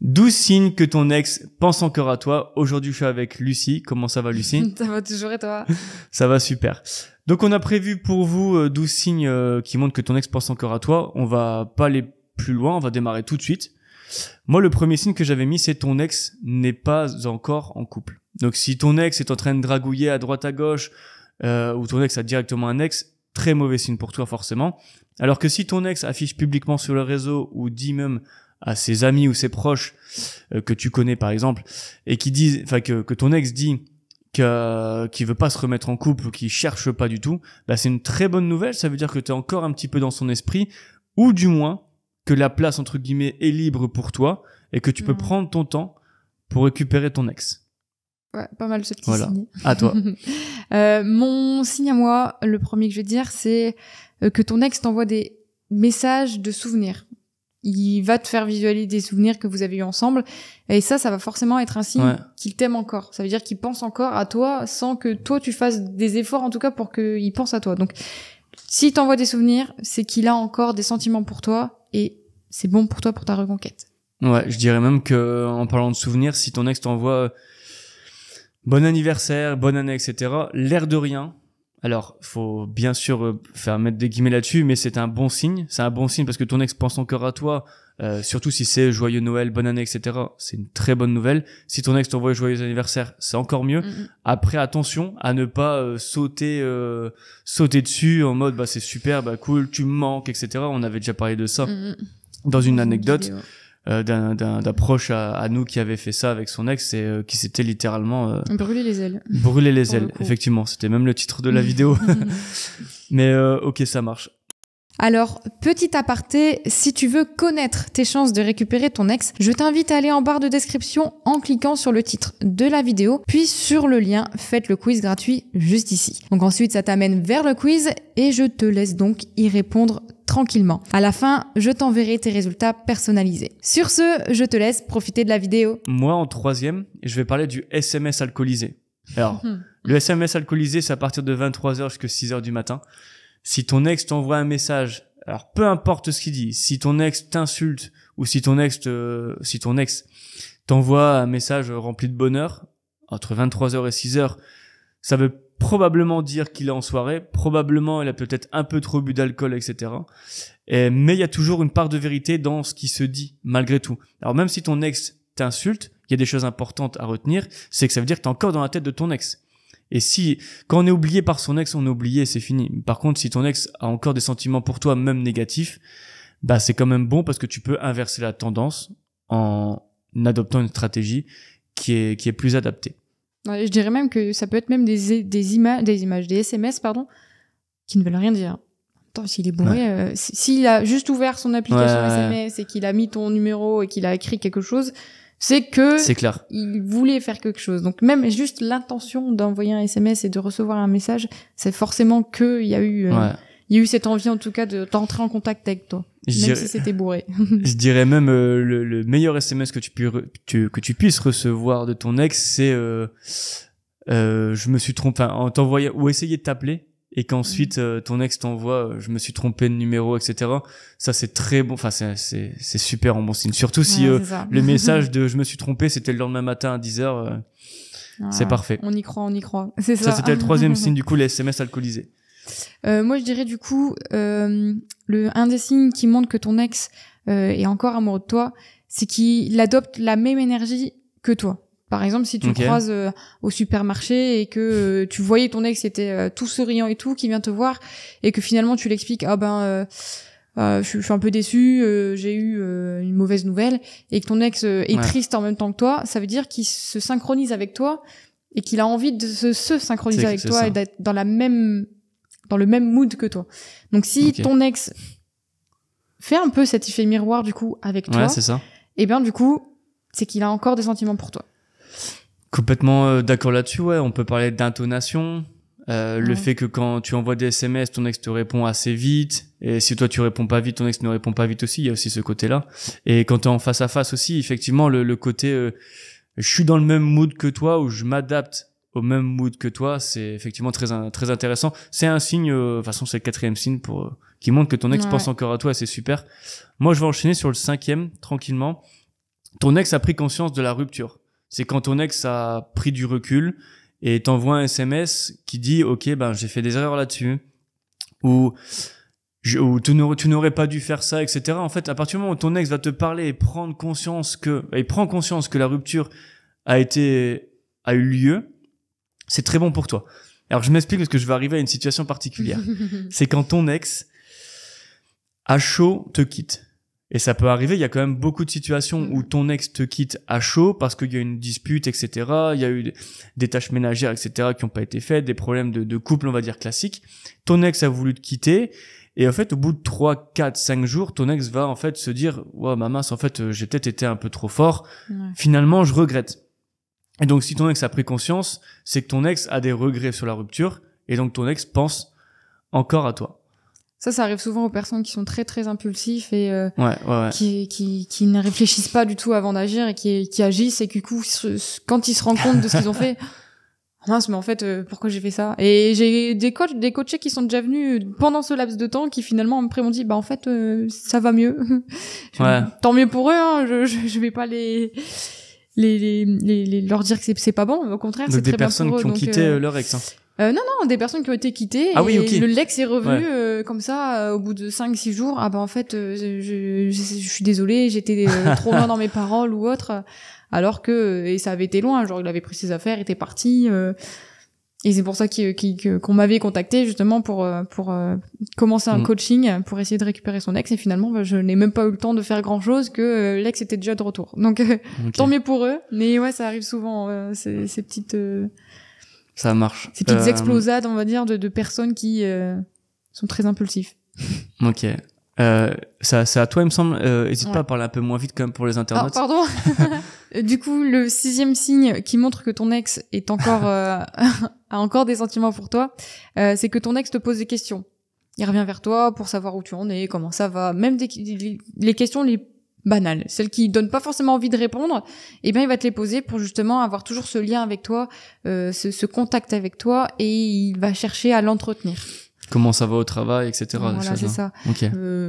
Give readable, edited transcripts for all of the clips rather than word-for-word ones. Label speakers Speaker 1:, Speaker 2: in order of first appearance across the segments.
Speaker 1: 12 signes que ton ex pense encore à toi. Aujourd'hui, je suis avec Lucie. Comment ça va, Lucie?
Speaker 2: Ça va toujours et toi?
Speaker 1: Ça va super. Donc, on a prévu pour vous 12 signes qui montrent que ton ex pense encore à toi. On va pas aller plus loin, on va démarrer tout de suite. Moi, le premier signe que j'avais mis, c'est ton ex n'est pas encore en couple. Donc, si ton ex est en train de dragouiller à droite à gauche, ou ton ex a directement un ex, très mauvais signe pour toi forcément. Alors que si ton ex affiche publiquement sur le réseau ou dit même à ses amis ou ses proches que tu connais par exemple, et qui disent, enfin que ton ex dit qu'il veut pas se remettre en couple ou qu'il cherche pas du tout, bah c'est une très bonne nouvelle. Ça veut dire que tu es encore un petit peu dans son esprit, ou du moins que la place entre guillemets est libre pour toi et que tu peux prendre ton temps pour récupérer ton ex.
Speaker 2: Ouais, pas mal ce petit
Speaker 1: voilà.
Speaker 2: signe.
Speaker 1: À toi.
Speaker 2: Mon signe à moi, le premier que je vais dire, c'est que ton ex t'envoie des messages de souvenirs. Il va te faire visualiser des souvenirs que vous avez eu ensemble. Et ça va forcément être un signe qu'il t'aime encore. Ça veut dire qu'il pense encore à toi sans que toi, tu fasses des efforts, en tout cas, pour qu'il pense à toi. Donc, s'il t'envoie des souvenirs, c'est qu'il a encore des sentiments pour toi et c'est bon pour toi pour ta reconquête.
Speaker 1: Ouais, je dirais même que, en parlant de souvenirs, si ton ex t'envoie bon anniversaire, bonne année, etc., l'air de rien, alors, faut bien sûr faire mettre des guillemets là-dessus, mais c'est un bon signe. C'est un bon signe parce que ton ex pense encore à toi, surtout si c'est joyeux Noël, bonne année, etc. C'est une très bonne nouvelle. Si ton ex t'envoie joyeux anniversaire, c'est encore mieux. Après, attention à ne pas sauter dessus en mode bah c'est super, bah cool, tu me manques, etc. On avait déjà parlé de ça dans une anecdote. D'un proche à nous qui avait fait ça avec son ex et qui s'était littéralement
Speaker 2: brûler les ailes.
Speaker 1: Brûler les ailes, effectivement, c'était même le titre de la vidéo. Mais ok, ça marche.
Speaker 2: Alors, petit aparté, si tu veux connaître tes chances de récupérer ton ex, je t'invite à aller en barre de description en cliquant sur le titre de la vidéo, puis sur le lien, faites le quiz gratuit juste ici. Donc ensuite, ça t'amène vers le quiz et je te laisse donc y répondre tranquillement. À la fin, je t'enverrai tes résultats personnalisés. Sur ce, je te laisse profiter de la vidéo.
Speaker 1: Moi, en troisième, je vais parler du SMS alcoolisé. Alors, le SMS alcoolisé, c'est à partir de 23h jusqu'à 6h du matin. Si ton ex t'envoie un message, alors peu importe ce qu'il dit, si ton ex t'insulte ou si ton ex t'envoie un message rempli de bonheur, entre 23h et 6h, ça veut probablement dire qu'il est en soirée, probablement il a peut-être un peu trop bu d'alcool, etc. Mais il y a toujours une part de vérité dans ce qui se dit, malgré tout. Alors même si ton ex t'insulte, il y a des choses importantes à retenir, c'est que ça veut dire que t'es encore dans la tête de ton ex. Et quand on est oublié par son ex, on est oublié, c'est fini. Par contre, si ton ex a encore des sentiments pour toi, même négatifs, bah c'est quand même bon parce que tu peux inverser la tendance en adoptant une stratégie qui est plus adaptée.
Speaker 2: Ouais, je dirais même que ça peut être même des SMS, qui ne veulent rien dire. Attends, s'il est bourré, s'il a juste ouvert son application SMS et qu'il a mis ton numéro et qu'il a écrit quelque chose, c'est clair. Il voulait faire quelque chose. Donc même juste l'intention d'envoyer un SMS et de recevoir un message, c'est forcément qu'il y a eu cette envie en tout cas d'entrer en contact avec toi, si c'était bourré.
Speaker 1: Je dirais même le meilleur SMS que tu puisses recevoir de ton ex, c'est je me suis trompé, en t'envoyant ou essayer de t'appeler et qu'ensuite ton ex t'envoie je me suis trompé de numéro, etc. Ça c'est très bon, enfin c'est super en bon signe, surtout si le message de je me suis trompé c'était le lendemain matin à 10h, c'est parfait.
Speaker 2: On y croit, c'est ça.
Speaker 1: Ça c'était le troisième signe du coup, les SMS alcoolisés.
Speaker 2: Moi je dirais du coup un des signes qui montre que ton ex est encore amoureux de toi, c'est qu'il adopte la même énergie que toi. Par exemple, si tu le croises au supermarché et que tu voyais ton ex était tout souriant et tout, qui vient te voir et que finalement tu l'expliques je suis un peu déçu, j'ai eu une mauvaise nouvelle, et que ton ex est triste en même temps que toi, ça veut dire qu'il se synchronise avec toi et qu'il a envie de se synchroniser avec toi et d'être dans le même mood que toi. Donc si ton ex fait un peu cet effet miroir du coup avec toi, et bien du coup c'est qu'il a encore des sentiments pour toi.
Speaker 1: Complètement d'accord là-dessus, on peut parler d'intonation, le fait que quand tu envoies des SMS, ton ex te répond assez vite, et si toi tu réponds pas vite, ton ex ne répond pas vite aussi, il y a aussi ce côté-là. Et quand t'es en face à face aussi, effectivement, le côté je suis dans le même mood que toi, ou je m'adapte au même mood que toi, c'est effectivement très intéressant. C'est un signe, de toute façon c'est le quatrième signe qui montre que ton ex pense encore à toi, et c'est super. Moi je vais enchaîner sur le cinquième, tranquillement. ton ex a pris conscience de la rupture. C'est quand ton ex a pris du recul et t'envoie un SMS qui dit ok ben j'ai fait des erreurs là-dessus ou tu n'aurais pas dû faire ça, etc. En fait, à partir du moment où ton ex va te parler et prend conscience que la rupture a eu lieu, c'est très bon pour toi. Alors je m'explique parce que je vais arriver à une situation particulière. C'est quand ton ex à chaud te quitte. Et ça peut arriver, il y a quand même beaucoup de situations où ton ex te quitte à chaud parce qu'il y a une dispute, etc. Il y a eu des tâches ménagères, etc. qui n'ont pas été faites, des problèmes de couple, on va dire, classiques. Ton ex a voulu te quitter. Et en fait, au bout de 3, 4, 5 jours, ton ex va en fait se dire « Ouais, ma mince, en fait, j'ai peut-être été un peu trop fort. Ouais. Finalement, je regrette. » Et donc, si ton ex a pris conscience, c'est que ton ex a des regrets sur la rupture. Et donc, ton ex pense encore à toi.
Speaker 2: Ça arrive souvent aux personnes qui sont très très impulsifs et qui ne réfléchissent pas du tout avant d'agir et qui agissent et du coup quand ils se rendent compte de ce qu'ils ont fait, mince mais en fait pourquoi j'ai fait ça. Et j'ai des coachés qui sont déjà venus pendant ce laps de temps qui finalement après m'ont dit bah en fait ça va mieux. Tant mieux pour eux, hein, je vais pas leur dire que c'est pas bon, au contraire
Speaker 1: donc
Speaker 2: c'est très bien
Speaker 1: pour eux.
Speaker 2: Donc
Speaker 1: des personnes qui ont quitté leur ex. Hein.
Speaker 2: Non, des personnes qui ont été quittées et okay. L'ex est revenu comme ça au bout de 5-6 jours. Ah bah en fait, je suis désolée, j'étais trop loin dans mes paroles ou autre, alors que et ça avait été loin. Genre il avait pris ses affaires, était parti. Et c'est pour ça qu'on m'avait contacté justement pour commencer un coaching pour essayer de récupérer son ex. Et finalement, je n'ai même pas eu le temps de faire grand chose que l'ex était déjà de retour. Donc tant mieux pour eux. Mais ouais, ça arrive souvent ces petites
Speaker 1: ça marche.
Speaker 2: Ces petites explosades, on va dire, de personnes qui sont très impulsifs.
Speaker 1: Ok. C'est à toi, il me semble. Hésite pas à parler un peu moins vite quand même pour les internautes.
Speaker 2: Ah, pardon. Du coup, le 6e signe qui montre que ton ex est encore a encore des sentiments pour toi, c'est que ton ex te pose des questions. Il revient vers toi pour savoir où tu en es, comment ça va, même les questions les banales, celles qui donnent pas forcément envie de répondre, eh bien il va te les poser pour justement avoir toujours ce lien avec toi, ce contact avec toi, et il va chercher à l'entretenir.
Speaker 1: Comment ça va au travail, etc.
Speaker 2: Voilà, c'est ça.
Speaker 1: Ok.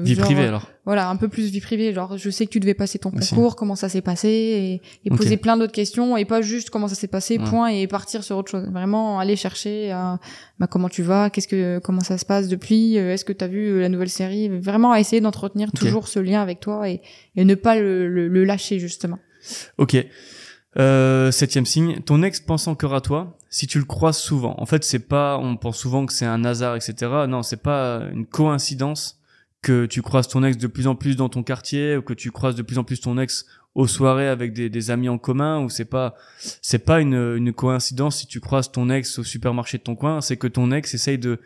Speaker 1: Vie privée alors.
Speaker 2: Voilà, un peu plus vie privée. Genre, je sais que tu devais passer ton concours, comment ça s'est passé, et poser plein d'autres questions, et pas juste comment ça s'est passé, point, et partir sur autre chose. Vraiment, aller chercher comment tu vas, comment ça se passe depuis, est-ce que t'as vu la nouvelle série, vraiment à essayer d'entretenir toujours ce lien avec toi et ne pas le lâcher justement.
Speaker 1: Ok. 7e signe, ton ex pense encore à toi si tu le croises souvent. En fait, on pense souvent que c'est un hasard, etc. Non, c'est pas une coïncidence que tu croises ton ex de plus en plus dans ton quartier ou que tu croises de plus en plus ton ex aux soirées avec des amis en commun, ou c'est pas une coïncidence si tu croises ton ex au supermarché de ton coin. C'est que ton ex essaye de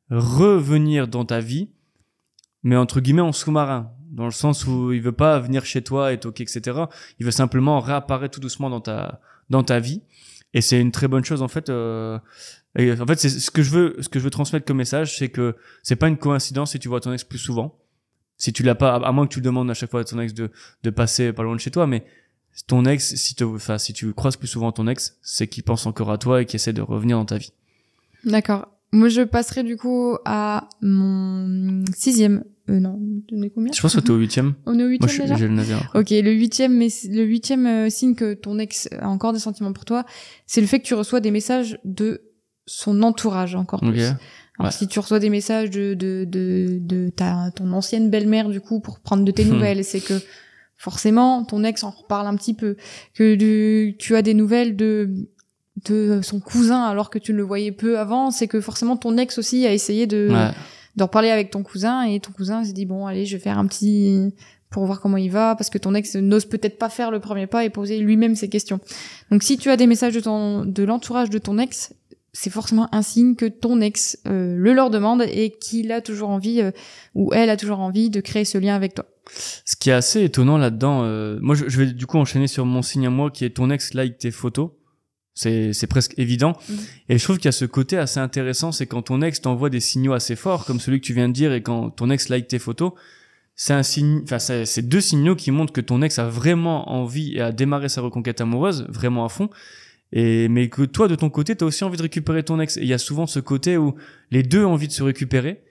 Speaker 1: revenir dans ta vie, mais entre guillemets en sous-marin. Dans le sens où il veut pas venir chez toi et toquer, etc. Il veut simplement réapparaître tout doucement dans ta vie. Et c'est une très bonne chose, en fait. Et en fait, c'est ce que je veux transmettre comme message, c'est que c'est pas une coïncidence si tu vois ton ex plus souvent. Si tu l'as pas, à moins que tu le demandes à chaque fois à ton ex de passer pas loin de chez toi, mais ton ex, si tu croises plus souvent ton ex, c'est qu'il pense encore à toi et qu'il essaie de revenir dans ta vie.
Speaker 2: D'accord. Moi, je passerai du coup à mon 6e. Non, on est combien?
Speaker 1: Je pense que t'es au 8e.
Speaker 2: On est au 8e déjà?
Speaker 1: Moi, j'ai le 9e.
Speaker 2: Ok, le 8e signe que ton ex a encore des sentiments pour toi, c'est le fait que tu reçois des messages de son entourage encore plus. Okay. Alors, si tu reçois des messages de ton ancienne belle-mère, du coup, pour prendre de tes nouvelles, c'est que forcément, ton ex en reparle un petit peu. Que tu as des nouvelles de son cousin alors que tu le voyais peu avant, c'est que forcément ton ex aussi a essayé d'en parler avec ton cousin, et ton cousin s'est dit bon allez, je vais faire un petit pour voir comment il va, parce que ton ex n'ose peut-être pas faire le premier pas et poser lui-même ses questions. Donc si tu as des messages de l'entourage de ton ex, c'est forcément un signe que ton ex le leur demande et qu'il a toujours envie ou elle a toujours envie de créer ce lien avec toi.
Speaker 1: Ce qui est assez étonnant là-dedans, moi je vais du coup enchaîner sur mon signe à moi qui est ton ex like tes photos. C'est presque évident. Et je trouve qu'il y a ce côté assez intéressant, c'est quand ton ex t'envoie des signaux assez forts, comme celui que tu viens de dire, et quand ton ex like tes photos, c'est un signe, enfin, c'est deux signaux qui montrent que ton ex a vraiment envie et a démarré sa reconquête amoureuse, vraiment à fond. Mais que toi, de ton côté, t'as aussi envie de récupérer ton ex. Et il y a souvent ce côté où les deux ont envie de se récupérer,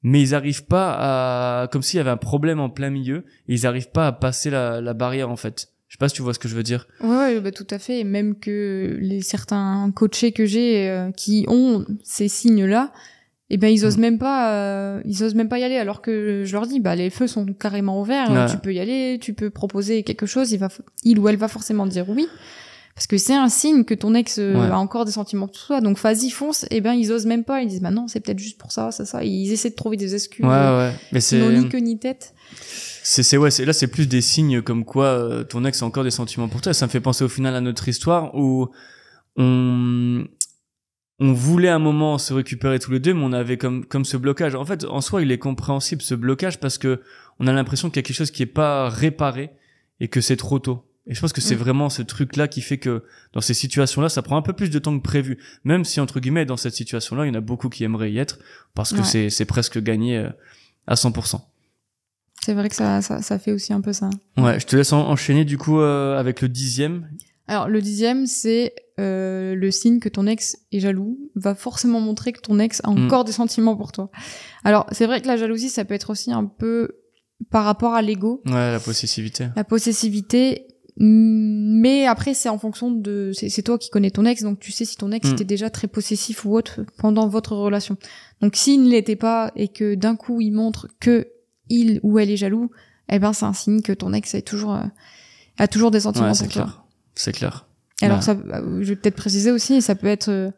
Speaker 1: mais ils arrivent pas comme s'il y avait un problème en plein milieu, et ils arrivent pas à passer la barrière, en fait. Je sais pas si tu vois ce que je veux dire.
Speaker 2: Ouais, bah, tout à fait. Et même que certains coachés que j'ai qui ont ces signes-là, eh ben ils osent même pas y aller, alors que je leur dis bah les feux sont carrément ouverts, tu peux y aller, tu peux proposer quelque chose, il ou elle va forcément dire oui. Parce que c'est un signe que ton ex a encore des sentiments pour toi, donc vas-y fonce. Et ben ils osent même pas, ils disent bah non c'est peut-être juste pour ça, ils essaient de trouver des excuses.
Speaker 1: Mais c'est
Speaker 2: non ni queue ni tête.
Speaker 1: Là c'est plus des signes comme quoi ton ex a encore des sentiments pour toi. Ça me fait penser au final à notre histoire où on voulait à un moment se récupérer tous les deux, mais on avait comme ce blocage. En fait, en soi, il est compréhensible ce blocage parce que on a l'impression qu'il y a quelque chose qui est pas réparé et que c'est trop tôt. Et je pense que c'est vraiment ce truc-là qui fait que dans ces situations-là, ça prend un peu plus de temps que prévu. Même si, entre guillemets, dans cette situation-là, il y en a beaucoup qui aimeraient y être parce que c'est presque gagné à 100%.
Speaker 2: C'est vrai que ça fait aussi un peu ça.
Speaker 1: Ouais, je te laisse enchaîner du coup avec le 10e.
Speaker 2: Alors, le 10e, c'est le signe que ton ex est jaloux, va forcément montrer que ton ex a encore des sentiments pour toi. Alors, c'est vrai que la jalousie, ça peut être aussi un peu par rapport à l'ego.
Speaker 1: Ouais, la possessivité.
Speaker 2: La possessivité. Mais après, c'est en fonction de... C'est toi qui connais ton ex, donc tu sais si ton ex était déjà très possessif ou autre pendant votre relation. Donc s'il ne l'était pas et que d'un coup il montre que il ou elle est jaloux, eh ben c'est un signe que ton ex a toujours des sentiments pour toi.
Speaker 1: C'est clair.
Speaker 2: Alors ça, je vais peut-être préciser aussi, ça peut être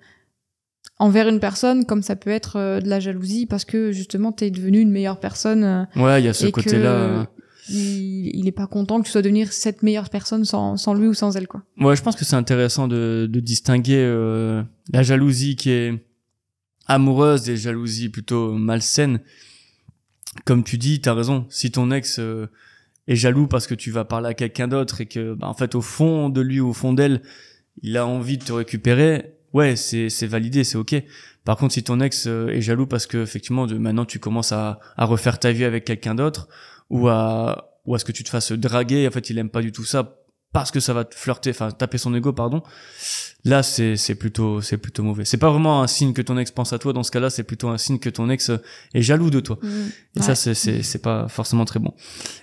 Speaker 2: envers une personne, comme ça peut être de la jalousie parce que justement t'es devenu une meilleure personne.
Speaker 1: Ouais, il y a ce côté-là.
Speaker 2: Il est pas content que tu sois devenir cette meilleure personne sans lui ou sans elle, quoi.
Speaker 1: Ouais, je pense que c'est intéressant de distinguer la jalousie qui est amoureuse des jalousies plutôt malsaines. Comme tu dis, t'as raison. Si ton ex est jaloux parce que tu vas parler à quelqu'un d'autre et que, en fait, au fond de lui, au fond d'elle, il a envie de te récupérer, ouais, c'est validé, c'est ok. Par contre, si ton ex est jaloux parce que effectivement, maintenant tu commences à refaire ta vie avec quelqu'un d'autre, ou à ce que tu te fasses draguer, en fait il aime pas du tout ça parce que ça va te flirter, enfin taper son ego, pardon. Là c'est plutôt mauvais. C'est pas vraiment un signe que ton ex pense à toi, dans ce cas-là c'est plutôt un signe que ton ex est jaloux de toi. Et ça c'est pas forcément très bon.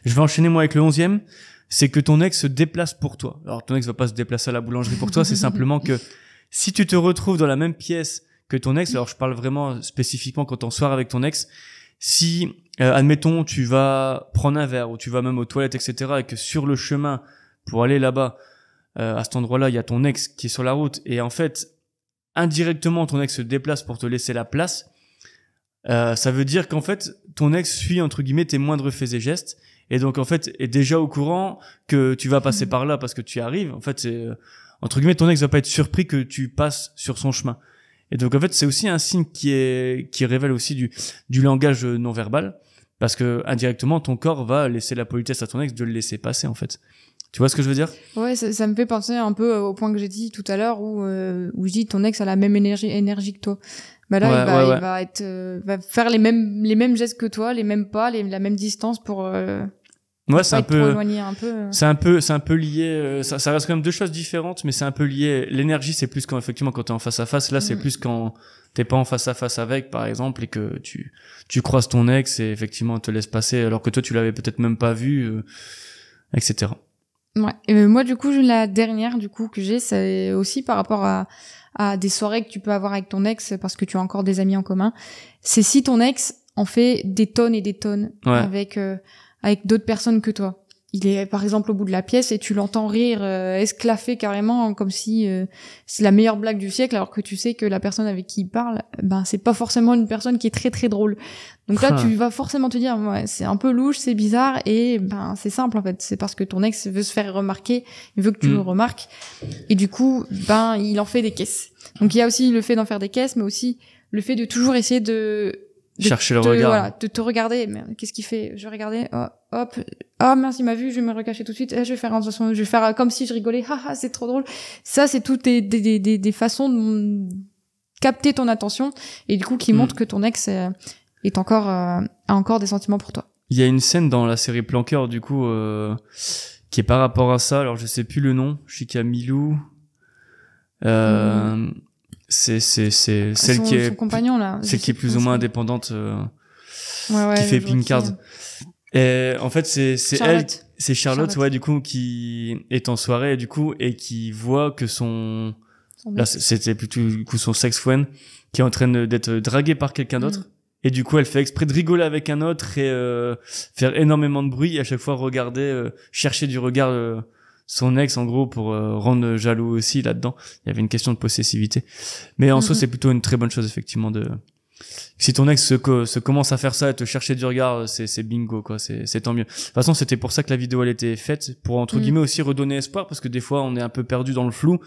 Speaker 1: Je vais enchaîner moi avec le 11e, c'est que ton ex se déplace pour toi. Alors ton ex va pas se déplacer à la boulangerie pour toi, c'est simplement que si tu te retrouves dans la même pièce que ton ex, alors je parle vraiment spécifiquement quand on sort avec ton ex, si admettons tu vas prendre un verre ou tu vas même aux toilettes, etc., et que sur le chemin pour aller là-bas, à cet endroit-là il y a ton ex qui est sur la route et en fait indirectement ton ex se déplace pour te laisser la place, ça veut dire qu'en fait ton ex suit entre guillemets tes moindres faits et gestes et donc en fait est déjà au courant que tu vas passer par là parce que tu y arrives. En fait c'est entre guillemets ton ex va pas être surpris que tu passes sur son chemin. Et donc en fait c'est aussi un signe qui révèle aussi du langage non verbal, parce que indirectement ton corps va laisser la politesse à ton ex de le laisser passer en fait. Tu vois ce que je veux dire?
Speaker 2: Ouais, ça me fait penser un peu au point que j'ai dit tout à l'heure où je dis ton ex a la même énergie que toi. Bah là il va faire les mêmes gestes que toi, les mêmes pas, la même distance pour
Speaker 1: ouais, c'est un peu
Speaker 2: c'est
Speaker 1: un peu lié, ça reste quand même deux choses différentes, mais c'est un peu lié. L'énergie, c'est plus quand effectivement quand t'es en face à face. Là, c'est plus quand t'es pas en face à face avec, par exemple, et que tu croises ton ex et effectivement te laisse passer alors que toi tu l'avais peut-être même pas vu, etc.
Speaker 2: Ouais. Et moi, du coup, la dernière, du coup, que j'ai, c'est aussi par rapport à des soirées que tu peux avoir avec ton ex parce que tu as encore des amis en commun. C'est si ton ex en fait des tonnes et des tonnes avec d'autres personnes que toi. Il est par exemple au bout de la pièce et tu l'entends rire, esclaffer carrément comme si c'est la meilleure blague du siècle, alors que tu sais que la personne avec qui il parle, c'est pas forcément une personne qui est très très drôle. Donc là tu vas forcément te dire ouais, c'est un peu louche, c'est bizarre, et c'est simple en fait, c'est parce que ton ex veut se faire remarquer, il veut que tu le remarques, et du coup il en fait des caisses. Donc il y a aussi le fait d'en faire des caisses, mais aussi le fait de toujours essayer de
Speaker 1: chercher le regard.
Speaker 2: Voilà, de te regarder. Mais qu'est-ce qu'il fait? Je regardais, hop, mince, il m'a vu, je vais me recacher tout de suite. Je vais faire comme si je rigolais. Haha, c'est trop drôle. Ça, c'est toutes des façons de capter ton attention et du coup qui montre que ton ex a encore des sentiments pour toi. Il
Speaker 1: y a une scène dans la série Planqueur du coup qui est par rapport à ça. Alors je sais plus le nom. Je sais qu'il y a Milou. C'est celle qui est
Speaker 2: son compagnon là,
Speaker 1: celle qui est plus ou moins indépendante,
Speaker 2: qui
Speaker 1: fait Pinkard. Et en fait c'est C'est Charlotte, ouais, du coup, qui est en soirée, du coup, et qui voit que là, c'était plutôt, du coup, son sex-friend, qui est en train d'être dragué par quelqu'un d'autre. Et du coup, elle fait exprès de rigoler avec un autre et faire énormément de bruit et à chaque fois regarder, chercher du regard son ex, en gros, pour rendre jaloux aussi là-dedans. Il y avait une question de possessivité. Mais en soi, c'est plutôt une très bonne chose, effectivement, si ton ex se commence à faire ça et te chercher du regard, c'est bingo, quoi. C'est tant mieux. De toute façon, c'était pour ça que la vidéo, elle était faite, pour, entre guillemets, aussi redonner espoir, parce que des fois, on est un peu perdu dans le flou.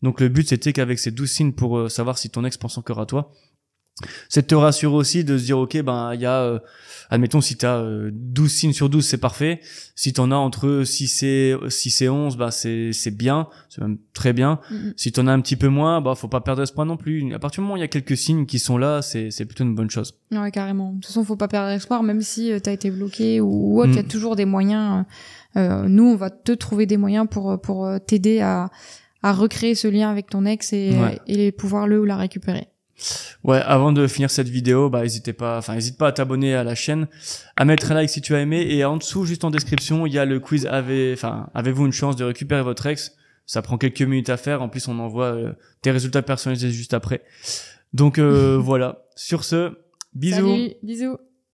Speaker 1: Donc, le but, c'était qu'avec ces 12 signes pour savoir si ton ex pense encore à toi, c'est de te rassurer aussi, de se dire, ok, ben, il y a, admettons, si t'as 12 signes sur 12, c'est parfait. Si t'en as entre 6 et 11, bah, c'est bien. C'est même très bien. Si t'en as un petit peu moins, bah, faut pas perdre espoir non plus. À partir du moment où il y a quelques signes qui sont là, c'est plutôt une bonne chose.
Speaker 2: Ouais, carrément. De toute façon, faut pas perdre espoir, même si t'as été bloqué ou autre, il y a toujours des moyens. Nous, on va te trouver des moyens pour t'aider à recréer ce lien avec ton ex et pouvoir le ou la récupérer.
Speaker 1: Ouais, avant de finir cette vidéo, bah hésite pas à t'abonner à la chaîne, à mettre un like si tu as aimé, et en dessous, juste en description, il y a le quiz avez-vous une chance de récupérer votre ex? Ça prend quelques minutes à faire, en plus on envoie tes résultats personnalisés juste après. Donc voilà, sur ce, bisous.
Speaker 2: Salut, bisous.